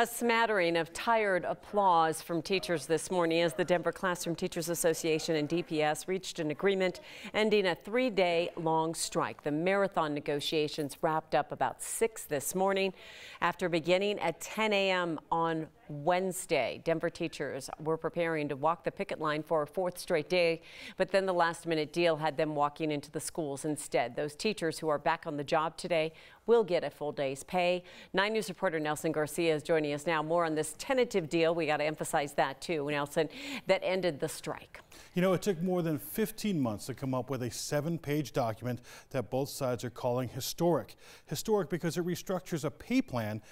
A smattering of tired applause from teachers this morning as the Denver Classroom Teachers Association and DPS reached an agreement ending a 3-day-long strike. The marathon negotiations wrapped up about 6 this morning after beginning at 10 a.m. on Wednesday. Denver teachers were preparing to walk the picket line for a 4th straight day, but then the last-minute deal had them walking into the schools instead. Those teachers who are back on the job today will get a full day's pay. 9 News reporter Nelson Garcia is joining us now. More on this tentative deal. We got to emphasize that too, Nelson, that ended the strike. You know, it took more than 15 months to come up with a 7-page document that both sides are calling historic. Historic because it restructures a pay plan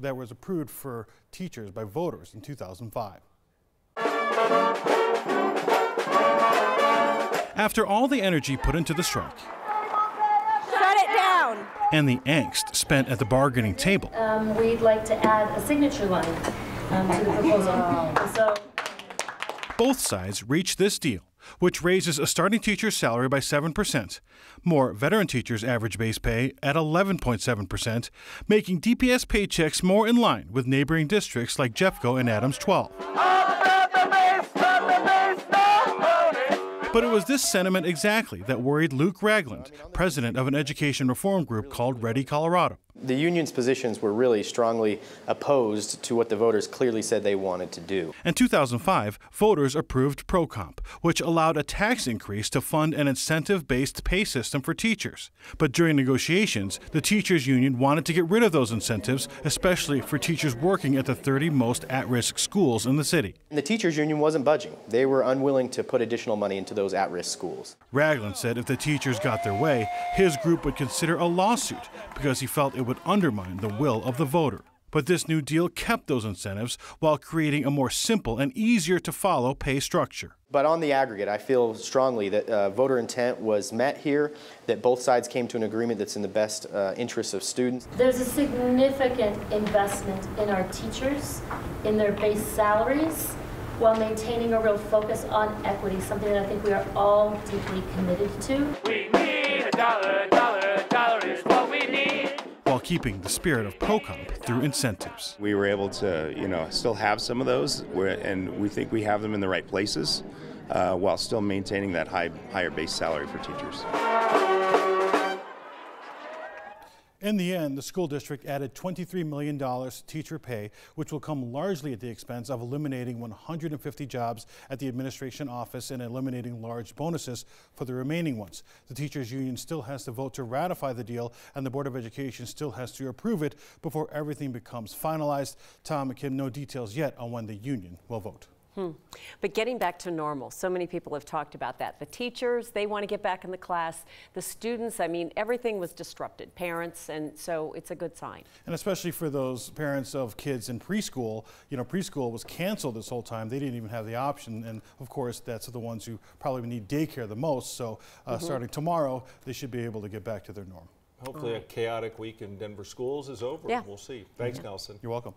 that was approved for teachers by voters in 2005. After all the energy put into the strike, shut it down, and the angst spent at the bargaining table, we'd like to add a signature line to the proposal. both sides reached this deal, which raises a starting teacher's salary by 7%, more veteran teachers' average base pay at 11.7%, making DPS paychecks more in line with neighboring districts like Jeffco and Adams 12. But it was this sentiment exactly that worried Luke Ragland, president of an education reform group called Ready Colorado. The union's positions were really strongly opposed to what the voters clearly said they wanted to do. In 2005, voters approved ProComp, which allowed a tax increase to fund an incentive-based pay system for teachers. But during negotiations, the teachers union wanted to get rid of those incentives, especially for teachers working at the 30 most at-risk schools in the city. The teachers union wasn't budging. They were unwilling to put additional money into those at-risk schools. Ragland said if the teachers got their way, his group would consider a lawsuit because he felt it would undermine the will of the voter. But this new deal kept those incentives while creating a more simple and easier to follow pay structure. But on the aggregate, I feel strongly that voter intent was met here, that both sides came to an agreement that's in the best interests of students. There's a significant investment in our teachers, in their base salaries, while maintaining a real focus on equity, something that I think we are all deeply committed to. We need a dollar, dollar is what we need. While keeping the spirit of ProComp through incentives. We were able to, still have some of those, and we think we have them in the right places, while still maintaining that higher base salary for teachers. In the end, the school district added $23 million to teacher pay, which will come largely at the expense of eliminating 150 jobs at the administration office and eliminating large bonuses for the remaining ones. The teachers union still has to vote to ratify the deal, and the Board of Education still has to approve it before everything becomes finalized. Tom and Kim, no details yet on when the union will vote. But getting back to normal, so many people have talked about that. The teachers, they want to get back in the class. The students, I mean, everything was disrupted. Parents, and so it's a good sign. And especially for those parents of kids in preschool, preschool was canceled this whole time. They didn't even have the option. And of course, that's the ones who probably need daycare the most. So starting tomorrow, they should be able to get back to their norm. Hopefully a chaotic week in Denver schools is over. Yeah. We'll see. Thanks, Nelson. You're welcome.